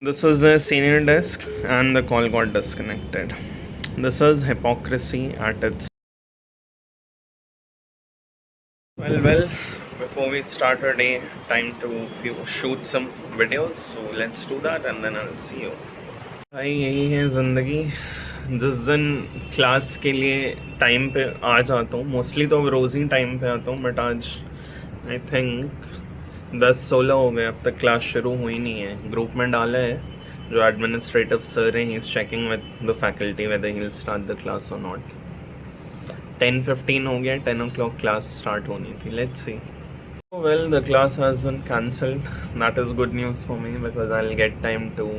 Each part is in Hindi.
This is the senior desk and the call got disconnected. This is hypocrisy at its. Well, before we start our day, time to shoot some videos. So let's do that and then I'll see you. भाई यही है ज़िंदगी. जिस दिन क्लास के लिए टाइम पे आ जाता हूँ, मोस्टली तो रोज़ ही टाइम पे आता हूँ, बट आज आई थिंक 10-16 हो गए, अब तक क्लास शुरू हुई नहीं है. ग्रुप में डाला है जो एडमिनिस्ट्रेटिव सर हैं, he is checking with the faculty weather he will start the class और नॉट. 10:15 हो गया, 10 o'clock क्लास स्टार्ट होनी थी. Let's see. Well, the class has been cancelled. That is good news for me because I'll get time to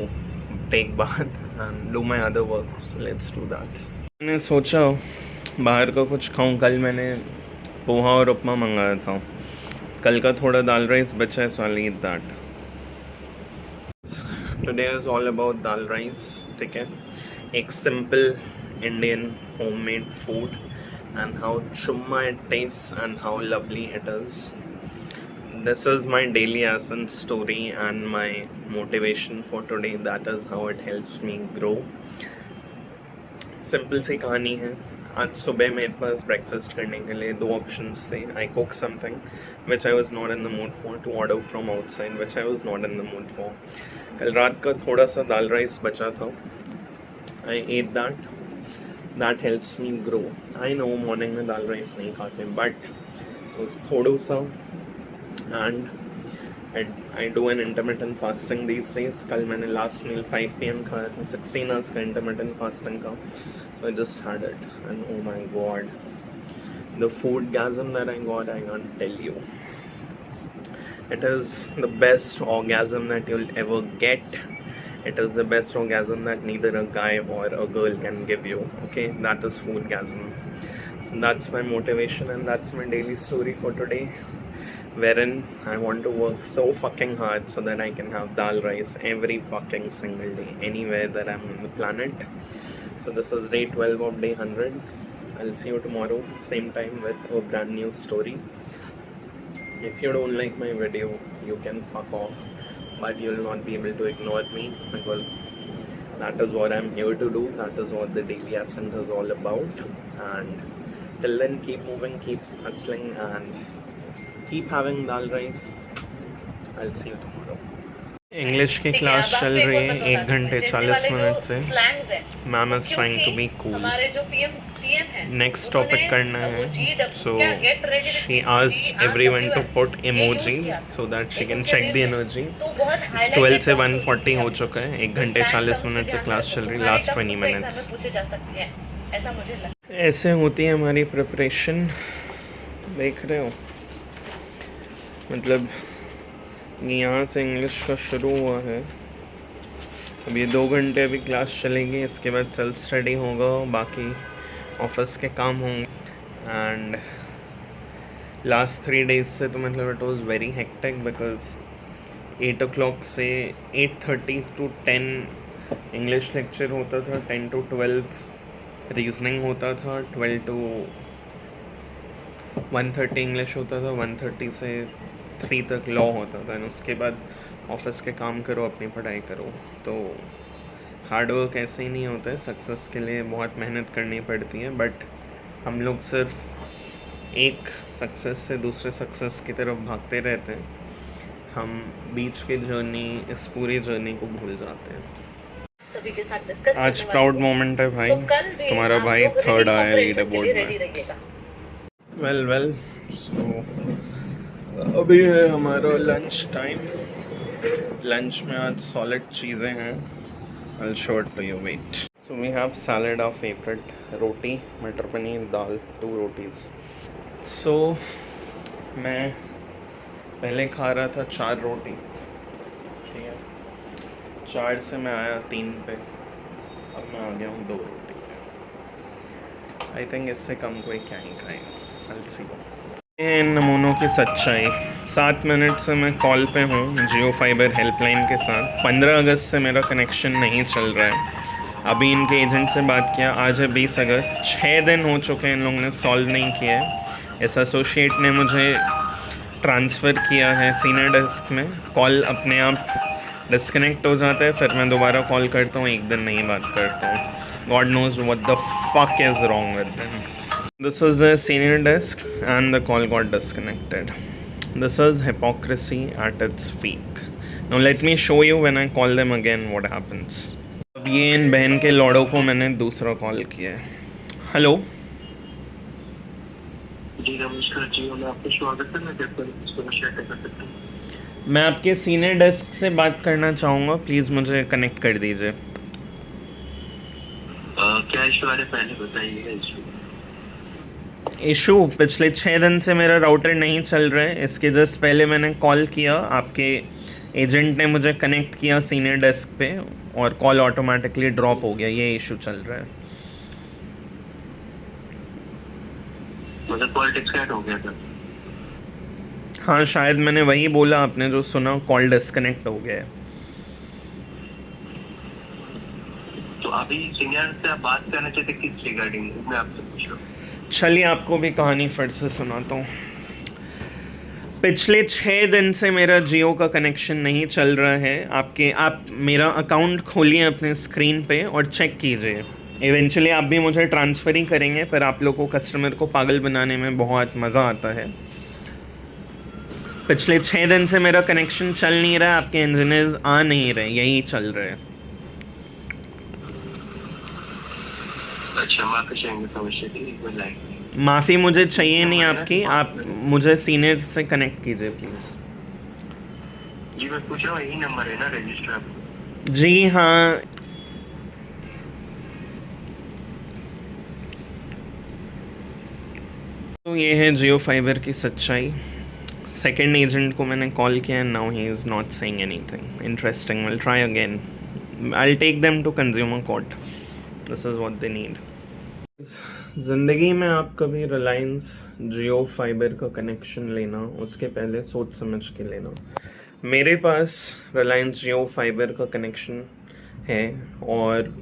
take bath and do my other work. So let's do that. मैंने सोचा बाहर का कुछ खाऊं. कल मैंने पोहा और उपमा मंगाया था. कल का थोड़ा दाल राइस बचा है, so I'll eat that. Today is all about dal rice. ठीक है, एक simple Indian homemade food and how chumma it tastes and how lovely it is. This is my daily essence story and my motivation for today. That is how it helps me grow. Simple सी कहानी है. आज सुबह मेरे पास ब्रेकफास्ट करने के लिए दो ऑप्शंस थे. I cook something which I was not in the mood for, to order from outside which I was not in the mood for. कल रात का थोड़ा सा दाल राइस बचा था. I ate that. That helps me grow. I know morning में दाल राइस नहीं खाते, बट उस थोड़ा सा. And I do an intermittent fasting these days. कल मैंने last meal 5 PM खाया था. 16 hours का intermittent fasting का. So I just had it and oh my god, the foodgasm that I got, I can't tell you. It is the best orgasm that you'll ever get. It is the best orgasm that neither a guy or a girl can give you. Okay, that is foodgasm. So that's my motivation and that's my daily story for today, wherein I want to work so fucking hard so that I can have dal rice every fucking single day, anywhere that I'm on the planet. So this is day 12 of day 100. I'll see you tomorrow, same time with a brand new story. If you don't like my video, you can fuck off, but you'll not be able to ignore me because that is what I'm here to do. That is what the Daily Ascent is all about. And till then, keep moving, keep hustling, and keep having dal rice. I'll see you tomorrow. English की क्लास चल रही है 1 घंटे 40 मिनट से. Ma'am is trying to be cool. Next topic करना है. So she asked everyone to put emojis so that she can check the energy. 12 से 1:40 हो चुका है. 1 घंटे 40 मिनट से क्लास चल रही. Last 20 minutes. ऐसे होती है हमारी प्रिपरेशन. देख रहे हो, मतलब यहाँ से इंग्लिश का शुरू हुआ है. अब ये 2 घंटे अभी क्लास चलेगी. इसके बाद सेल्फ स्टडी होगा, बाकी ऑफिस के काम होंगे. एंड लास्ट 3 days से तो मतलब it was very hectic because 8 o'clock से 8:30 to 10 इंग्लिश लेक्चर होता था. 10 to 12 रीजनिंग होता था. 12 to 1:30 इंग्लिश होता था. 1:30 से 3 तक लॉ होता था. उसके बाद ऑफिस के काम करो, अपनी पढ़ाई करो. तो हार्ड वर्क ऐसे ही नहीं होता है. सक्सेस के लिए बहुत मेहनत करनी पड़ती है. बट हम लोग सिर्फ एक सक्सेस से दूसरे सक्सेस की तरफ भागते रहते हैं. हम बीच की जर्नी, इस पूरी जर्नी को भूल जाते हैं. सभी के साथ डिस्कस. आज प्राउड मोमेंट है भाई. तुम्हारा भाई 3rd आया लीडर बोर्ड में. वेल सो अभी है हमारा लंच टाइम. लंच में आज सॉलिड चीज़ें हैं. I'll show it to you, wait. So we have salad, our favorite, रोटी, मटर पनीर, दाल, 2 rotis. So मैं पहले खा रहा था 4 रोटी. ठीक है, 4 से मैं आया 3 पे. अब मैं आ गया हूँ 2 रोटी पे. आई थिंक इससे कम कोई क्या ही खाएगा. I'll see. इन नमूनों की सच्चाई. 7 मिनट से मैं कॉल पे हूँ जियो फाइबर हेल्पलाइन के साथ. 15 अगस्त से मेरा कनेक्शन नहीं चल रहा है. अभी इनके एजेंट से बात किया. आज है 20 अगस्त. 6 दिन हो चुके हैं इन लोगों ने सॉल्व नहीं किया है. इस एसोसिएट ने मुझे ट्रांसफ़र किया है सीनियर डेस्क में. कॉल अपने आप डिस्कनेक्ट हो जाता है, फिर मैं दोबारा कॉल करता हूँ, एक दिन नहीं बात करता हूँ. God knows what the fuck is wrong with them. This is the senior desk and the call got disconnected. This is hypocrisy at its peak. Now let me show you when I call them again what happens. अब ये इन बहन के लौड़ों को मैंने दूसरा कॉल किया है. हेलो जी नमस्कार जी, मैं आपका स्वागत है। मैं जयपुर समस्या कर सकता हूँ। मैं आपके सीनियर डेस्क से बात करना चाहूँगा, प्लीज़ मुझे कनेक्ट कर दीजिए. क्या इशू आ रहा है पहले बताइए। इशू पिछले 6 दिन से मेरा राउटर नहीं चल रहा है. इसके जस्ट पहले मैंने कॉल किया, आपके एजेंट ने मुझे कनेक्ट किया सीनियर डेस्क पे और कॉल ऑटोमेटिकली ड्रॉप हो गया. ये इशू चल रहा है. मतलब कॉल डिस्कनेक्ट हो गया था। हाँ शायद मैंने वही बोला, आपने जो सुना, कॉल डिस्कनेक्ट हो गया है. तो अभी सीनियर से आप बात करना चाहते किस रिगार्डिंग, मैं आपसे पूछ रहा हूँ। चलिए आपको भी कहानी फिर से सुनाता हूँ. पिछले 6 दिन से मेरा जियो का कनेक्शन नहीं चल रहा है. आप मेरा अकाउंट खोलिए अपने स्क्रीन पे और चेक कीजिए. इवेंचुअली आप भी मुझे ट्रांसफ़र ही करेंगे, पर आप लोगों को कस्टमर को पागल बनाने में बहुत मज़ा आता है. पिछले 6 दिन से मेरा कनेक्शन चल नहीं रहा है, आपके इंजीनियर्स आ नहीं रहे, यही चल रहा है. अच्छा, माफी चाहेंगे समस्या के लिए, कोई लाइक नहीं। माफ़ी मुझे चाहिए नहीं आपकी, आप मुझे सीनियर से कनेक्ट कीजिए प्लीज़. जी मैं पूछ रहा हूँ, यही नंबर है ना रजिस्टर आपका? जी हाँ. तो ये है जियो फाइबर की सच्चाई. सेकेंड एजेंट को मैंने कॉल किया and now he is not saying anything interesting. Will try again. I will take them to consumer court. This is what they need. ज़िंदगी में आप कभी रिलायंस जियो फाइबर का कनेक्शन लेना, उसके पहले सोच समझ के लेना. मेरे पास रिलायंस जियो फाइबर का कनेक्शन है और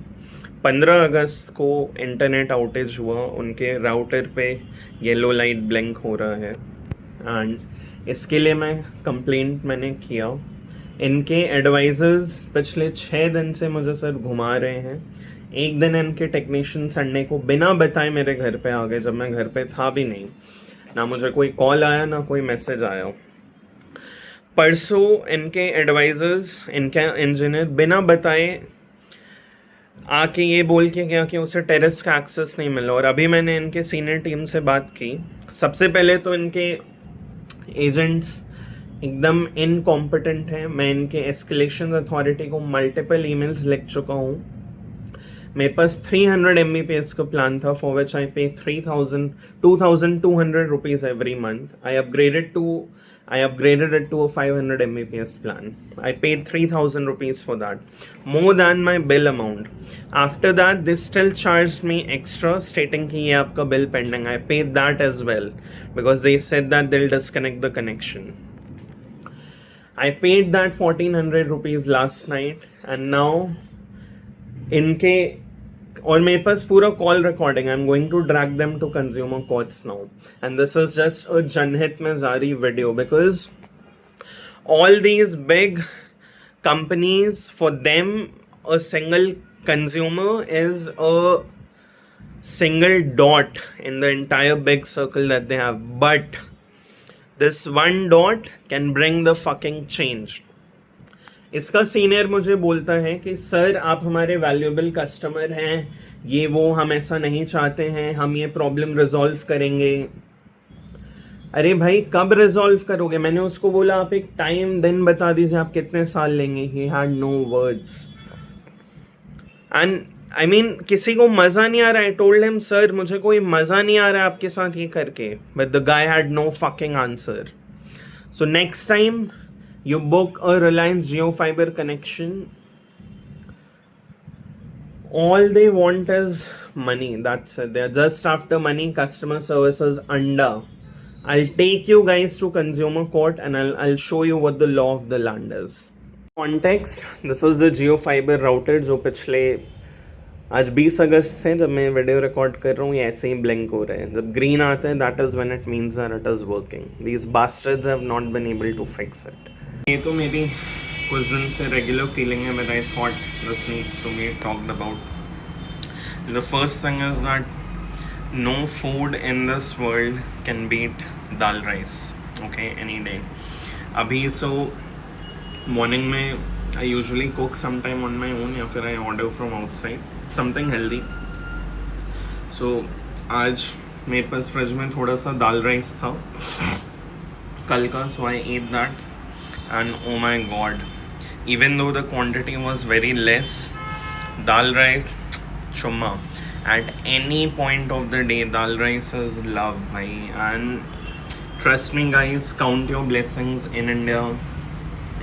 15 अगस्त को इंटरनेट आउटेज हुआ. उनके राउटर पे येलो लाइट ब्लिंक हो रहा है एंड इसके लिए मैं कंप्लेंट मैंने किया. इनके एडवाइज़र्स पिछले 6 दिन से मुझे सर घुमा रहे हैं. एक दिन इनके टेक्नीशियन संडे को बिना बताए मेरे घर पे आ गए, जब मैं घर पे था भी नहीं. ना मुझे कोई कॉल आया ना कोई मैसेज आया. परसों इनके एडवाइज़र्स, इनके इंजीनियर बिना बताए आके ये बोल के गया कि उसे टेरेस का एक्सेस नहीं मिला. और अभी मैंने इनके सीनियर टीम से बात की. सबसे पहले तो इनके एजेंट्स एकदम इनकॉम्पिटेंट हैं. मैं इनके एस्केलेशन अथॉरिटी को मल्टीपल ईमेल्स लिख चुका हूँ. मेरे पास 300 Mbps का प्लान था, फॉर विच आई पे 2,200 rupees every month. I upgraded it to a 500 Mbps plan. I paid 3,000 rupees for that, more than my bill amount. After that, they still charged me extra, stating कि ये आपका bill pending. I paid that as well because they said that they'll disconnect the connection. I paid that 1,400 rupees last night, and now इनके और मेरे पास पूरा call recording. I am going to drag them to consumer courts now and this is just a जनहित में जारी video because all these big companies, for them a single consumer is a single dot in the entire big circle that they have, but this one dot can bring the fucking change. इसका सीनियर मुझे बोलता है कि सर आप हमारे वैल्यूएबल कस्टमर हैं, ये वो, हम ऐसा नहीं चाहते हैं, हम ये प्रॉब्लम रिजॉल्व करेंगे. अरे भाई कब रिजॉल्व करोगे? मैंने उसको बोला आप एक टाइम दिन बता दीजिए, आप कितने साल लेंगे. He had no words and I mean किसी को मज़ा नहीं आ रहा है. आई टोल्ड हिम सर मुझे कोई मज़ा नहीं आ रहा है आपके साथ ये करके, but the guy had no fucking answer. So next time you book a Reliance Jio Fiber connection, all they want is money. That's it. They're just after money. Customer service is under. I'll take you guys to consumer court and I'll show you what the law of the land is. Context: this is the Jio Fiber router जो पिछले आज 20 अगस्त है जब मैं वीडियो रिकॉर्ड कर रहा हूँ, ये ऐसे ही ब्लिंक हो रहे हैं. जब ग्रीन आता है that is when it means that it is working. These bastards have not been able to fix it. ये तो मेरी कुछ दिन से रेगुलर फीलिंग है, but I thought this needs to be talked about. The first thing is that no food in this world can beat dal rice, okay, any day. अभी so morning में I usually cook sometime on my own या फिर I order from outside something healthy. So आज मेरे पास फ्रिज में थोड़ा सा दाल राइस था कल का, so I ate that and oh my god, even though the quantity was very less, dal rice chumma. At any point of the day, dal rice is love, bhai. And trust me guys, count your blessings in India.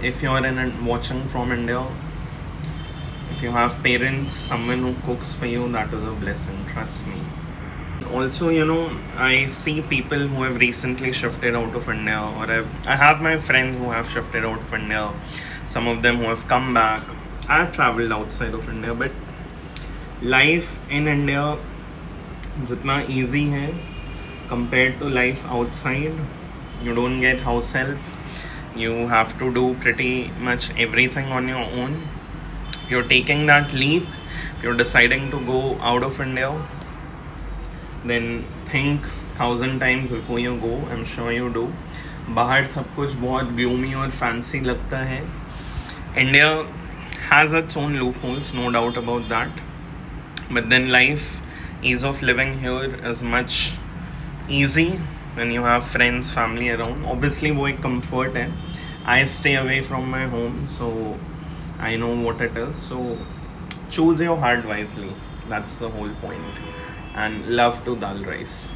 If you're watching from India, if you have parents, someone who cooks for you, that is a blessing, trust me. Also, you know, I see people who have recently shifted out of India, or I have my friends who have shifted out of India, some of them who have come back. I have traveled outside of India, but life in India jitna easy hai compared to life outside. You don't get house help, you have to do pretty much everything on your own. You're taking that leap, you're deciding to go out of India, then think 1,000 times before you go. I'm sure you do. बाहर सब कुछ बहुत gloomy और fancy लगता है. India has its own loopholes, no doubt about that. But then life, ease of living here is much easy when you have friends, family around. Obviously वो एक comfort है. I stay away from my home, so I know what it is. So choose your heart wisely. That's the whole point. And love to dal rice.